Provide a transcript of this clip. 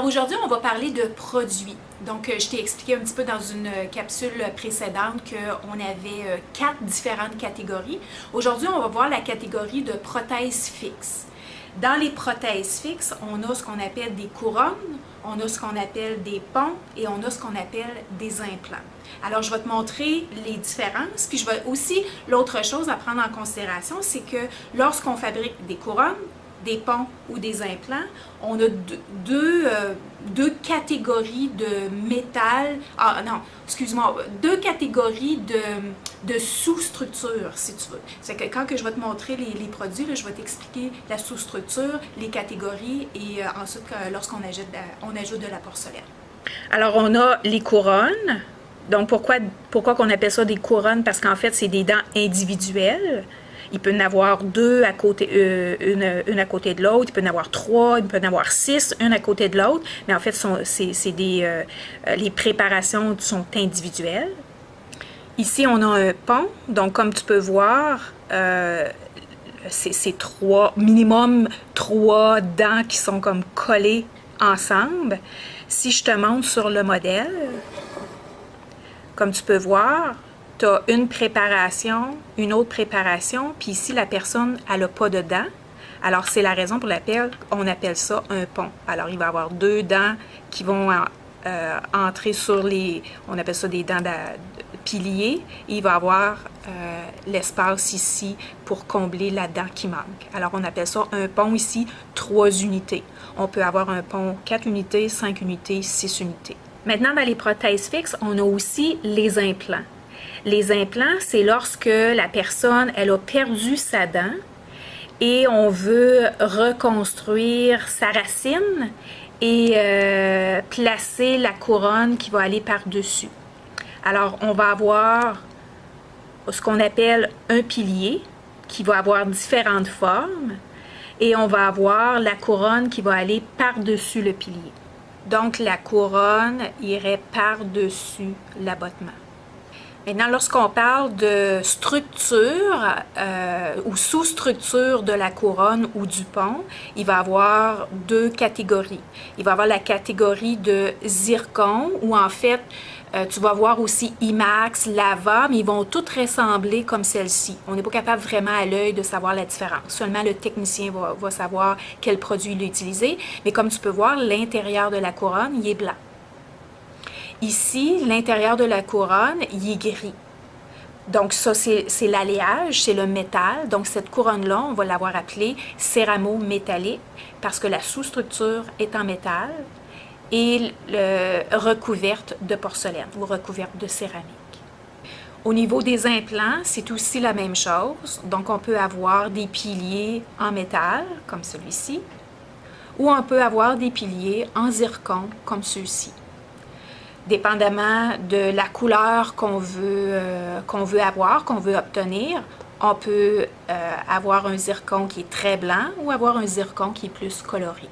Alors aujourd'hui, on va parler de produits. Donc, je t'ai expliqué un petit peu dans une capsule précédente qu'on avait 4 différentes catégories. Aujourd'hui, on va voir la catégorie de prothèses fixes. Dans les prothèses fixes, on a ce qu'on appelle des couronnes, on a ce qu'on appelle des ponts et on a ce qu'on appelle des implants. Alors, je vais te montrer les différences. Puis, je vais aussi, l'autre chose à prendre en considération, c'est que lorsqu'on fabrique des couronnes, des ponts ou des implants, on a deux catégories de métal, deux catégories de sous-structure, si tu veux. C'est que quand je vais te montrer les produits, là, je vais t'expliquer la sous-structure, les catégories et ensuite lorsqu'on ajoute de la porcelaine. Alors, on a les couronnes. Donc, pourquoi qu'on appelle ça des couronnes? Parce qu'en fait, c'est des dents individuelles. Il peut en avoir deux à côté, une à côté de l'autre. Il peut en avoir trois, il peut en avoir six, une à côté de l'autre. Mais en fait, les préparations sont individuelles. Ici, on a un pont. Donc, comme tu peux voir, c'est minimum trois dents qui sont comme collées ensemble. Si je te montre sur le modèle, comme tu peux voir, tu as une préparation, une autre préparation, puis ici, la personne, elle n'a pas de dents. Alors, c'est la raison pour laquelle on appelle ça un pont. Alors, il va y avoir deux dents qui vont entrer sur on appelle ça des dents piliers. Et il va y avoir l'espace ici pour combler la dent qui manque. Alors, on appelle ça un pont ici, 3 unités. On peut avoir un pont 4 unités, 5 unités, 6 unités. Maintenant, dans les prothèses fixes, on a aussi les implants. Les implants, c'est lorsque la personne, elle a perdu sa dent et on veut reconstruire sa racine et placer la couronne qui va aller par-dessus. Alors, on va avoir ce qu'on appelle un pilier qui va avoir différentes formes et on va avoir la couronne qui va aller par-dessus le pilier. Donc, la couronne irait par-dessus l'abattement. Maintenant, lorsqu'on parle de structure ou sous-structure de la couronne ou du pont, il va y avoir deux catégories. Il va y avoir la catégorie de zircon, où en fait, tu vas voir aussi IMAX, Lava, mais ils vont toutes ressembler comme celle-ci. On n'est pas capable vraiment à l'œil de savoir la différence. Seulement le technicien va savoir quel produit il a utilisé. Mais comme tu peux voir, l'intérieur de la couronne, il est blanc. Ici, l'intérieur de la couronne, il est gris. Donc ça, c'est l'alliage, c'est le métal. Donc cette couronne-là, on va l'avoir appelée céramo-métallique parce que la sous-structure est en métal et recouverte de porcelaine ou recouverte de céramique. Au niveau des implants, c'est aussi la même chose. Donc on peut avoir des piliers en métal, comme celui-ci, ou on peut avoir des piliers en zircon, comme ceux-ci. Dépendamment de la couleur qu'on veut avoir, qu'on veut obtenir, on peut avoir un zircon qui est très blanc ou avoir un zircon qui est plus coloré.